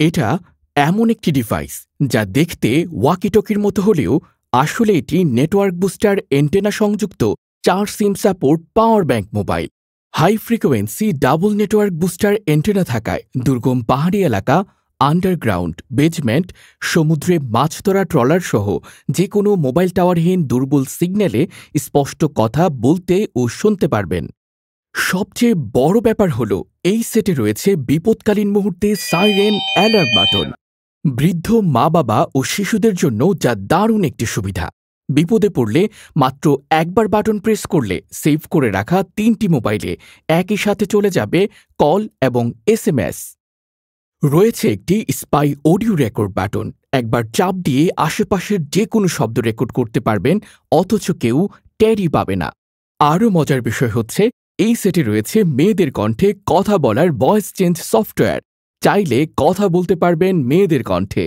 এটা এমন একটি ডিভাইস যা দেখতে ওয়াকিটকির মতো হলেও আসলে এটি নেটওয়ার্ক বুস্টার এন্টেনা সংযুক্ত 4 SIM support power bank mobile. High frequency double network booster antenna থাকায় দুর্গম পাহাড়ি এলাকা, আন্ডারগ্রাউন্ড, বেজমেন্ট, সমুদ্রে মাছ ধরা ট্রলার সহ যে কোনো মোবাইল টাওয়ারহীন দুর্বল সিগন্যালে স্পষ্ট কথা বলতে ও শুনতে পারবেন। সবচেয়ে বড় ব্যাপার হলো এই সেটে রয়েছে বিপদকালীন মুহূর্তে সাইরেন অ্যালার্ম বাটন। বৃদ্ধ মা-বাবা ও শিশুদের জন্য যা দারুণ একটি সুবিধা। বিপদে পড়লে মাত্র একবার বাটন প্রেস করলে সেভ করে রাখা 3টি মোবাইলে একই সাথে চলে যাবে কল এবং এসএমএস। রয়েছে একটি স্পাই অডিও রেকর্ড বাটন। একবার চাপ দিয়ে আশেপাশের যে কোনো শব্দ রেকর্ড করতে পারবেন, অথচ কেউ টেরই পাবে না। আরও মজার বিষয় হচ্ছে এই সেটে রয়েছে মেয়েদের কণ্ঠে কথা বলার ভয়েস চেঞ্জ সফটওয়্যার। চাইলে কথা বলতে পারবেন মেয়েদের কণ্ঠে।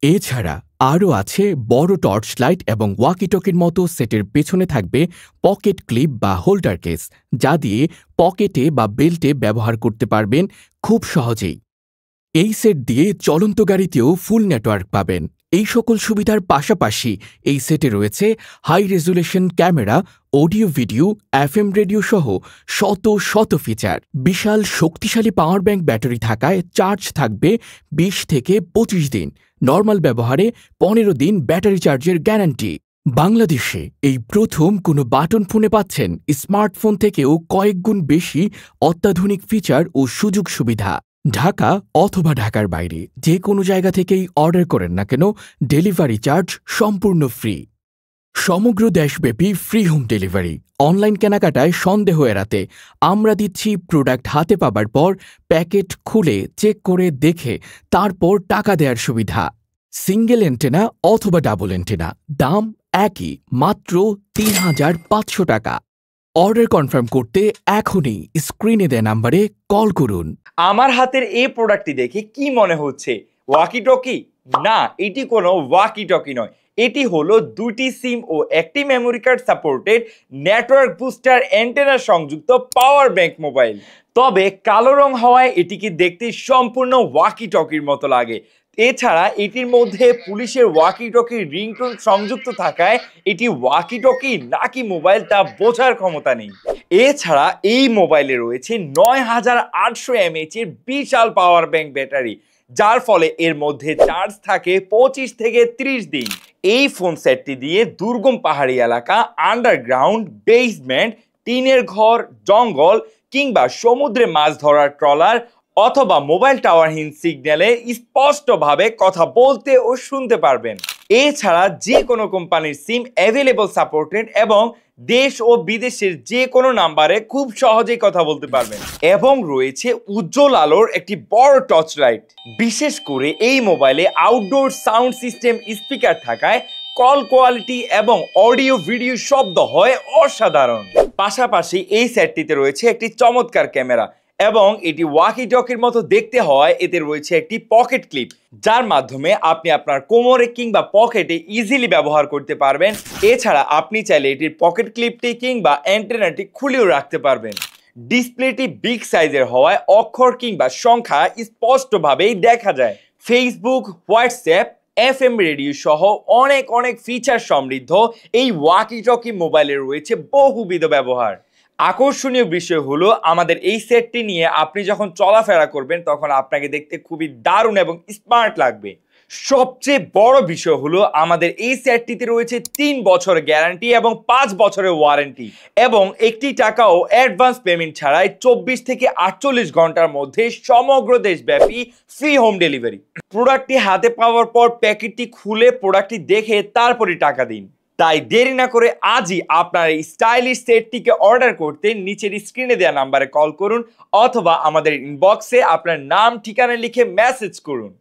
এছাড়া আরও আছে বড় টর্চ লাইট এবং ওয়াকিটকির মতো সেটের পেছনে থাকবে পকেট ক্লিপ বা হোল্ডার কেস, যা দিয়ে পকেটে বা বেল্টে ব্যবহার করতে পারবেন খুব সহজেই। এই সেট দিয়ে চলন্ত গাড়িতেও ফুল নেটওয়ার্ক পাবেন। এই সকল সুবিধার পাশাপাশি এই সেটে রয়েছে high resolution camera, audio video, FM radio সহ শত শত ফিচার। বিশাল শক্তিশালী পাওয়ার ব্যাংক ব্যাটারি থাকায় চার্জ থাকবে 20 থেকে 25 দিন। নর্মাল ব্যবহারে 15 দিন ব্যাটারি চার্জের গ্যারান্টি। বাংলাদেশে এই প্রথম কোনো বাটন ফোনে পাচ্ছেন স্মার্টফোন থেকেও কয়েক গুণ বেশি অত্যাধুনিক ফিচার ও সুযোগ সুবিধা। ঢাকা অথবা ঢাকার বাইরে যে কোনো জায়গা থেকেই অর্ডার করেন না কেন, ডেলিভারি চার্জ সম্পূর্ণ ফ্রি। সমগ্র দেশব্যাপী ফ্রি হোম ডেলিভারি। অনলাইন কেনাকাটায় সন্দেহ এড়াতে আমরা দিচ্ছি প্রোডাক্ট হাতে পাবার পর প্যাকেট খুলে চেক করে দেখে তারপর টাকা দেওয়ার সুবিধা। সিঙ্গেল এন্টেনা অথবা ডাবল এন্টেনা, দাম একই, মাত্র ৩,৫০০ টাকা। অর্ডার কনফার্ম করতে এখনই স্ক্রিনে দেয়া নাম্বারে কল করুন। আমার হাতের এই প্রোডাক্টটি দেখে কি মনে হচ্ছে? Walkie talkie? না, এটি কোনো ওয়াকি টকি নয়। এটি হলো 2টি সিম ও একটি memory card supported network booster antenna সংযুক্ত পাওয়ার ব্যাংক মোবাইল। তবে কালো রং হওয়ায় এটিকে দেখতে সম্পূর্ণ ওয়াকি টকির মতো লাগে। এছাড়া এটির মধ্যে পুলিশের ওয়াকি টকির রিংটোন সংযুক্ত থাকায় এটি ওয়াকি টকি নাকি মোবাইল তা বোঝার ক্ষমতা নেই। এছাড়া এই মোবাইলে রয়েছে ৯,৮০০ mAh এর বিশাল পাওয়ার ব্যাংক ব্যাটারি, যার ফলে এর মধ্যে চার্জ থাকে 25 থেকে 30 দিন। এই ফোন সেটটি দিয়ে দুর্গম পাহাড়ি এলাকা, আন্ডারগ্রাউন্ড, বেসমেন্ট, টিনের ঘর, জঙ্গল কিংবা সমুদ্রে মাছ ধরার ট্রলার অথবা মোবাইল টাওয়ারহীন সিগন্যালে স্পষ্টভাবে কথা বলতে ও শুনতে পারবেন। এছাড়া যে কোনো কোম্পানির সিম অ্যাভেলেবল সাপোর্টেড এবং দেশ ও বিদেশের যে কোনো নাম্বারে খুব সহজেই কথা বলতে পারবেন। এবং রয়েছে উজ্জ্বল আলোর একটি বড় টর্চ লাইট। বিশেষ করে এই মোবাইলে আউটডোর সাউন্ড সিস্টেম স্পিকার থাকায় কল কোয়ালিটি এবং অডিও ভিডিও শব্দ হয় অসাধারণ। পাশাপাশি এই সেটটিতে রয়েছে একটি চমৎকার ক্যামেরা এবং এটি ওয়াকি টকির মতো দেখতে হওয়ায় এতে রয়েছে একটি পকেট ক্লিপ, যার মাধ্যমে আপনি আপনার কোমরে কিংবা পকেটে ইজিলি ব্যবহার করতে পারবেন। এছাড়া আপনি চাইলে এটির পকেট ক্লিপটি কিংবা অ্যান্টেনাটি খুলেও রাখতে পারবেন। ডিসপ্লেটি বিগ সাইজের হওয়ায় অক্ষর কিংবা সংখ্যা স্পষ্টভাবেই দেখা যায়। ফেসবুক, হোয়াটসঅ্যাপ, এফএম রেডিও সহ অনেক ফিচার সমৃদ্ধ এই ওয়াকি টকি মোবাইলে রয়েছে বহুবিধ ব্যবহার। আকর্ষণীয় বিষয় হলো আমাদের এই সেটটি নিয়ে আপনি যখন চলাফেরা করবেন তখন আপনাকে দেখতে খুবই দারুণ এবং স্মার্ট লাগবে। সবচেয়ে বড় বিষয় হলো আমাদের এই সেটটিতে রয়েছে 3 বছর গ্যারান্টি এবং 5 বছরের ওয়ারেন্টি এবং একটি টাকাও অ্যাডভান্স পেমেন্ট ছাড়াই 24 থেকে 48 ঘন্টার মধ্যে সমগ্র দেশব্যাপী ফ্রি হোম ডেলিভারি। প্রোডাক্টটি হাতে পাওয়ার পর প্যাকেটটি খুলে প্রোডাক্টটি দেখে তারপরই টাকা দিন। তাই দেরি না করে আজই আপনার এই স্টাইলিশ সেটটিকে অর্ডার করতে নিচের স্ক্রিনে দেওয়া নাম্বারে কল করুন অথবা আমাদের ইনবক্সে আপনার নাম ঠিকানা লিখে মেসেজ করুন।